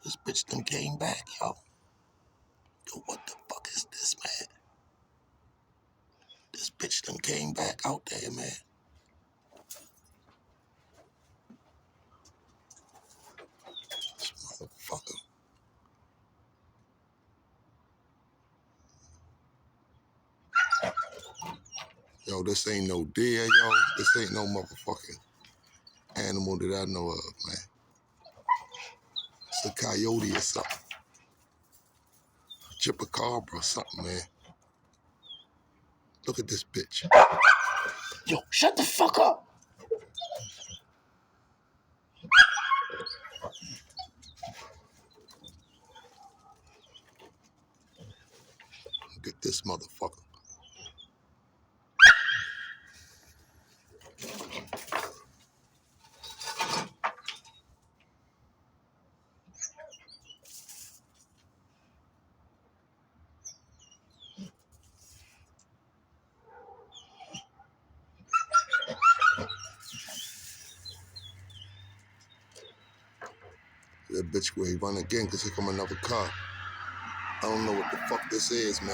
This bitch done came back, yo. Yo, what the fuck is this, man? This bitch done came back out there, man. This motherfucker. Yo, this ain't no deer, yo. This ain't no motherfucking animal that I know of, man. It's a coyote or something. Chipacabra or something, man. Look at this bitch. Yo, shut the fuck up. Look at this motherfucker. That bitch where he run again because here come another car. I don't know what the fuck this is, man.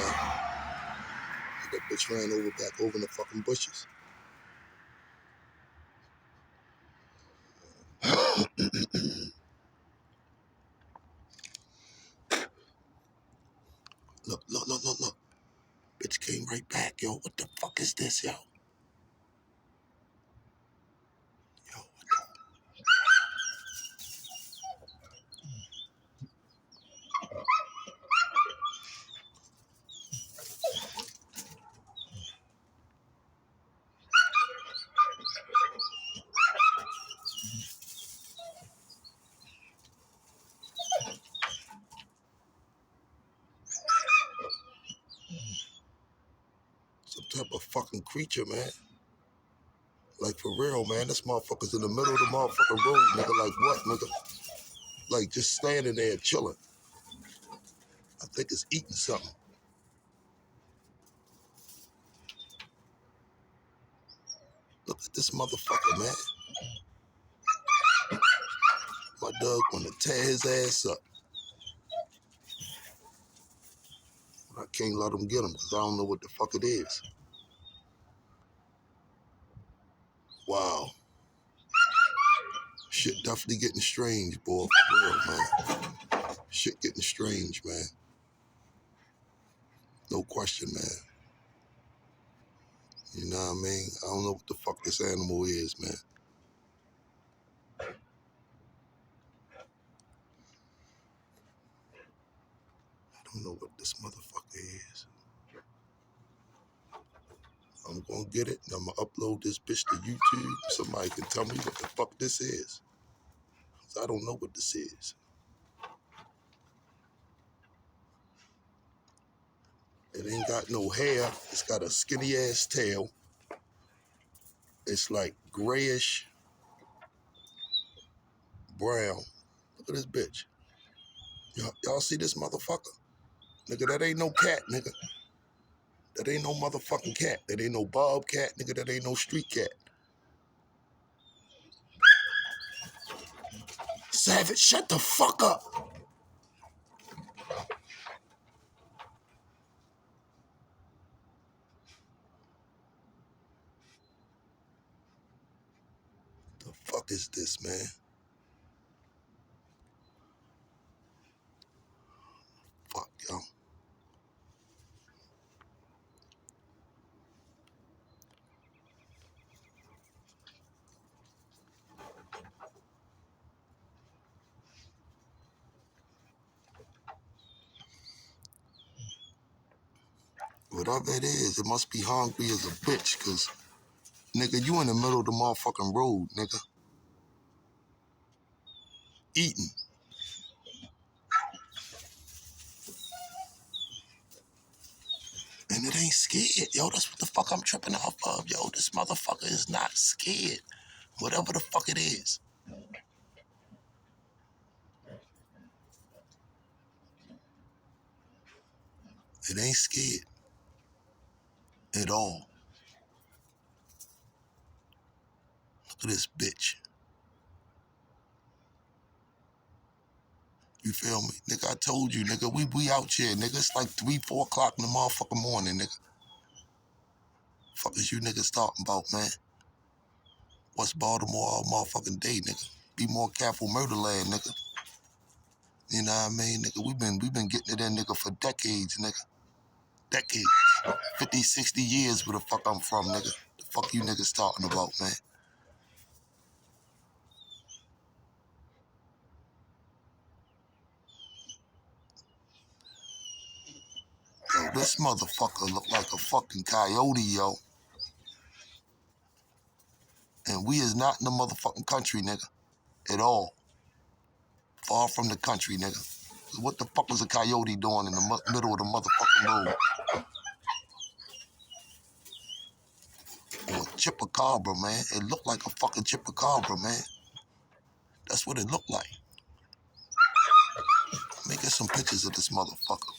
That bitch ran over back over in the fucking bushes. Look, look, look, look, look. Bitch came right back, yo. What the fuck is this, yo? Yo, what the... Some type of fucking creature, man. Like, for real, man. This motherfucker's in the middle of the motherfucking road, nigga. Like, what, nigga? Like, just standing there chilling. I think it's eating something. Look at this motherfucker, man. My dog wanna tear his ass up. But I can't let him get him because I don't know what the fuck it is. Wow. Shit definitely getting strange, boy. For real, man. Shit getting strange, man. No question, man. You know what I mean? I don't know what the fuck this animal is, man. I don't know what this motherfucker is. I'm gonna get it and I'm gonna upload this bitch to YouTube. Somebody can tell me what the fuck this is. 'Cause I don't know what this is. It ain't got no hair. It's got a skinny ass tail. It's like grayish brown. Look at this bitch. Y'all see this motherfucker? Nigga, that ain't no cat, nigga. That ain't no motherfucking cat. That ain't no bobcat, nigga. That ain't no street cat. Savage, shut the fuck up. The fuck is this, man? Fuck, yo. Whatever it is, it must be hungry as a bitch, cause, nigga, you in the middle of the motherfucking road, nigga. Eating. And it ain't scared. Yo, that's what the fuck I'm tripping off of. Yo, this motherfucker is not scared. Whatever the fuck it is. It ain't scared. At all. Look at this bitch. You feel me? Nigga, I told you, nigga, we out here, nigga. It's like 3, 4 o'clock in the motherfucking morning, nigga. Fuck is you niggas talking about, man? What's Baltimore all motherfucking day, nigga? Be more careful, Murderland, nigga. You know what I mean, nigga? We been getting it in, nigga, for decades, nigga. Decades. 50, 60 years where the fuck I'm from, nigga. The fuck you niggas talking about, man? Yo, this motherfucker look like a fucking coyote, yo. And we is not in the motherfucking country, nigga. At all. Far from the country, nigga. What the fuck is a coyote doing in the middle of the motherfucking road? Or a chipacabra, man. It looked like a fucking chipacabra, man. That's what it looked like. Let me get some pictures of this motherfucker.